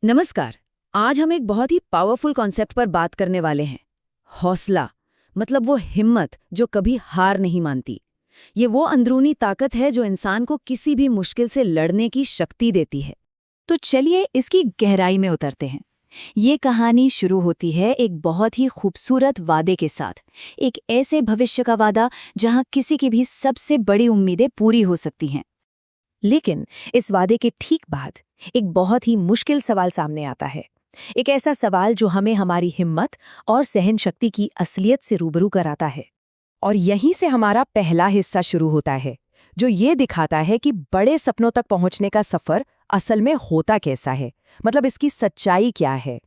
नमस्कार। आज हम एक बहुत ही पावरफुल कॉन्सेप्ट पर बात करने वाले हैं। हौसला, मतलब वो हिम्मत जो कभी हार नहीं मानती। ये वो अंदरूनी ताकत है जो इंसान को किसी भी मुश्किल से लड़ने की शक्ति देती है। तो चलिए इसकी गहराई में उतरते हैं। ये कहानी शुरू होती है एक बहुत ही खूबसूरत वादे के साथ। एक ऐसे भविष्य का वादा जहां किसी की भी सबसे बड़ी उम्मीदें पूरी हो सकती हैं। लेकिन इस वादे के ठीक बाद एक बहुत ही मुश्किल सवाल सामने आता है। एक ऐसा सवाल जो हमें हमारी हिम्मत और सहन शक्ति की असलियत से रूबरू कराता है। और यहीं से हमारा पहला हिस्सा शुरू होता है, जो ये दिखाता है कि बड़े सपनों तक पहुंचने का सफर असल में होता कैसा है, मतलब इसकी सच्चाई क्या है।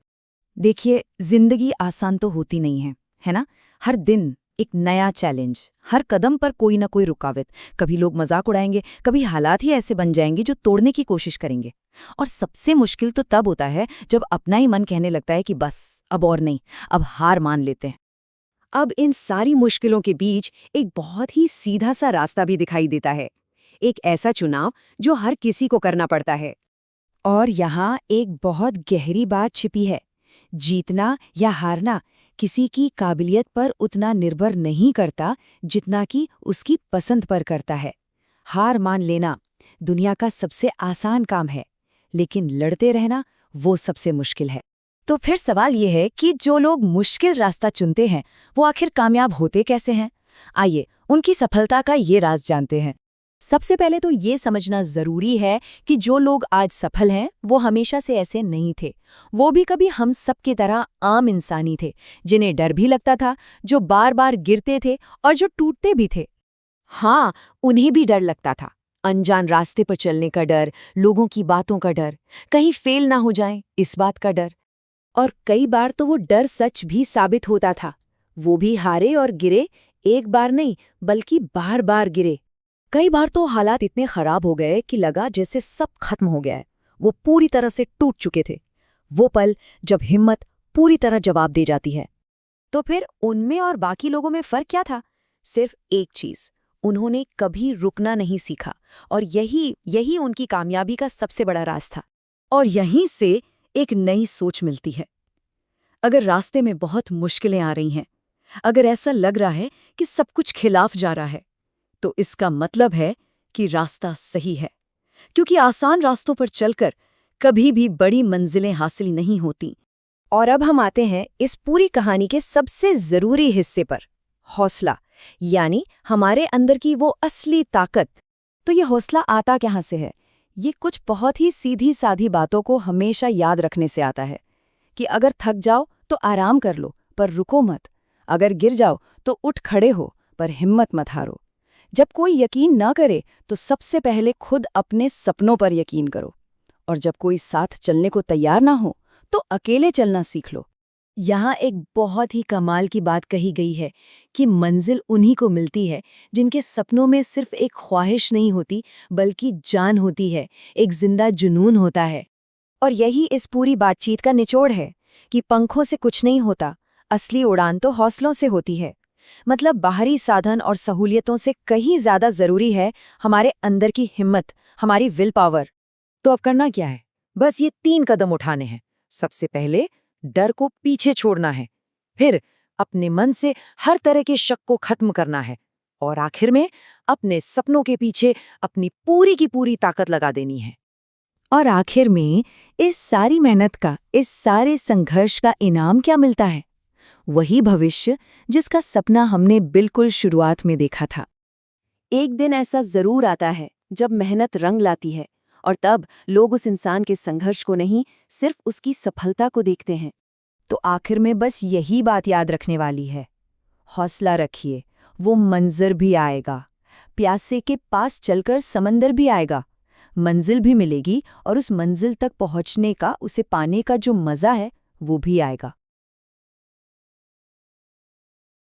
देखिए, जिंदगी आसान तो होती नहीं है ना। हर दिन एक नया चैलेंज, हर कदम पर कोई ना कोई रुकावट। कभी लोग मजाक उड़ाएंगे, कभी हालात ही ऐसे बन जाएंगे जो तोड़ने की कोशिश करेंगे। और सबसे मुश्किल तो तब होता है जब अपना ही मन कहने लगता है कि बस अब और नहीं, अब हार मान लेते हैं। अब इन सारी मुश्किलों के बीच एक बहुत ही सीधा सा रास्ता भी दिखाई देता है। एक ऐसा चुनाव जो हर किसी को करना पड़ता है। और यहाँ एक बहुत गहरी बात छिपी है। जीतना या हारना किसी की काबिलियत पर उतना निर्भर नहीं करता जितना कि उसकी पसंद पर करता है। हार मान लेना दुनिया का सबसे आसान काम है, लेकिन लड़ते रहना वो सबसे मुश्किल है। तो फिर सवाल ये है कि जो लोग मुश्किल रास्ता चुनते हैं वो आखिर कामयाब होते कैसे हैं? आइए उनकी सफलता का ये राज जानते हैं। सबसे पहले तो ये समझना जरूरी है कि जो लोग आज सफल हैं वो हमेशा से ऐसे नहीं थे। वो भी कभी हम सब की तरह आम इंसानी थे, जिन्हें डर भी लगता था, जो बार बार गिरते थे और जो टूटते भी थे। हाँ, उन्हें भी डर लगता था। अनजान रास्ते पर चलने का डर, लोगों की बातों का डर, कहीं फेल ना हो जाए इस बात का डर। और कई बार तो वो डर सच भी साबित होता था। वो भी हारे और गिरे, एक बार नहीं बल्कि बार बार गिरे। कई बार तो हालात इतने खराब हो गए कि लगा जैसे सब खत्म हो गया है, वो पूरी तरह से टूट चुके थे। वो पल जब हिम्मत पूरी तरह जवाब दे जाती है। तो फिर उनमें और बाकी लोगों में फर्क क्या था? सिर्फ एक चीज, उन्होंने कभी रुकना नहीं सीखा। और यही उनकी कामयाबी का सबसे बड़ा राज था। और यहीं से एक नई सोच मिलती है। अगर रास्ते में बहुत मुश्किलें आ रही हैं, अगर ऐसा लग रहा है कि सब कुछ खिलाफ जा रहा है, तो इसका मतलब है कि रास्ता सही है। क्योंकि आसान रास्तों पर चलकर कभी भी बड़ी मंजिलें हासिल नहीं होती। और अब हम आते हैं इस पूरी कहानी के सबसे जरूरी हिस्से पर, हौसला, यानी हमारे अंदर की वो असली ताकत। तो ये हौसला आता कहाँ से है? ये कुछ बहुत ही सीधी साधी बातों को हमेशा याद रखने से आता है कि अगर थक जाओ तो आराम कर लो, पर रुको मत। अगर गिर जाओ तो उठ खड़े हो, पर हिम्मत मत हारो। जब कोई यकीन न करे तो सबसे पहले खुद अपने सपनों पर यकीन करो। और जब कोई साथ चलने को तैयार ना हो तो अकेले चलना सीख लो। यहाँ एक बहुत ही कमाल की बात कही गई है कि मंजिल उन्हीं को मिलती है जिनके सपनों में सिर्फ एक ख्वाहिश नहीं होती, बल्कि जान होती है, एक जिंदा जुनून होता है। और यही इस पूरी बातचीत का निचोड़ है कि पंखों से कुछ नहीं होता, असली उड़ान तो हौसलों से होती है। मतलब बाहरी साधन और सहूलियतों से कहीं ज्यादा जरूरी है हमारे अंदर की हिम्मत, हमारी विल पावर। तो अब करना क्या है? बस ये 3 कदम उठाने हैं। सबसे पहले डर को पीछे छोड़ना है, फिर अपने मन से हर तरह के शक को खत्म करना है, और आखिर में अपने सपनों के पीछे अपनी पूरी की पूरी ताकत लगा देनी है। और आखिर में इस सारी मेहनत का, इस सारे संघर्ष का इनाम क्या मिलता है? वही भविष्य जिसका सपना हमने बिल्कुल शुरुआत में देखा था। एक दिन ऐसा जरूर आता है जब मेहनत रंग लाती है, और तब लोग उस इंसान के संघर्ष को नहीं, सिर्फ उसकी सफलता को देखते हैं। तो आखिर में बस यही बात याद रखने वाली है, हौसला रखिए, वो मंजर भी आएगा। प्यासे के पास चलकर समंदर भी आएगा, मंजिल भी मिलेगी, और उस मंजिल तक पहुंचने का, उसे पाने का जो मजा है वो भी आएगा।